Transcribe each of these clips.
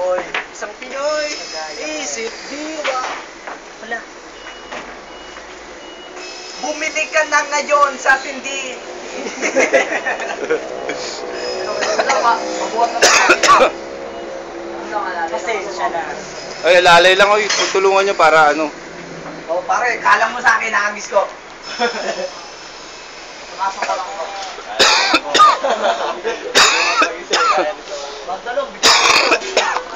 Pinoy. Isang Pinoy. Isip diwa. Wala. Bumili ka na ngayon sa tindi. Kasi siya na. Ay, lalay lang ako. Tutulungan nyo para ano. Oh, pare, kala mo sa akin, nakamiss ko. Pumasok ko lang ko. Magdalong, bigat ko.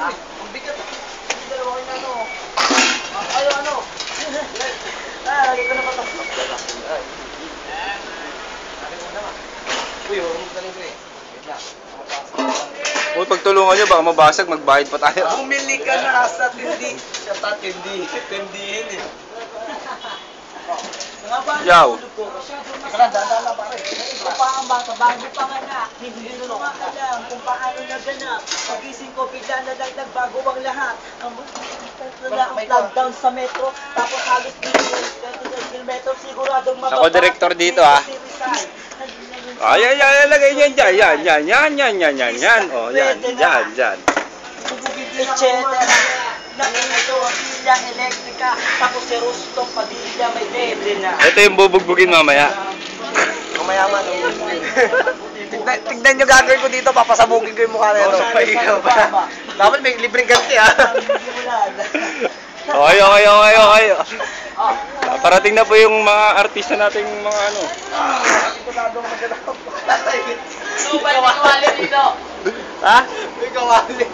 Ang bigat. Hindi dalawa kayo na ano. Ayaw ano. Lagi ko na patok. Uy, huwag mo galing ko eh. Wait lang. Uy, pagtulungan nyo, baka mabasag, magbayad pa tayo. Bumili ka na sa tindi. Sa tindi. Tindihin eh. Yaw. Tara, dadala pare. Ito pa ang bata, bago pa nga, hindi ko nga alam kung paano naganap. Pagising ko, bigla na dagdag bago ang lahat. Ang lockdown sa metro, tapos halos 30 kilometro, siguradong mababa. Ako director dito ah. Ay, lagay niyan dyan. Yan. Oh, yan. Etcetera. Nakito ang pilya elektrika, tapos si Rustong Padilla may debre na. Ito yung bubugbugin mamaya. Kumayaman. Tignan nyo gagawin ko dito, papasabugin ko yung mukha na ito. Dapat may libreng ganti ah. Okay. Parating na po yung mga artista nating mga ano. Super kawali dito. Ha? May kawali.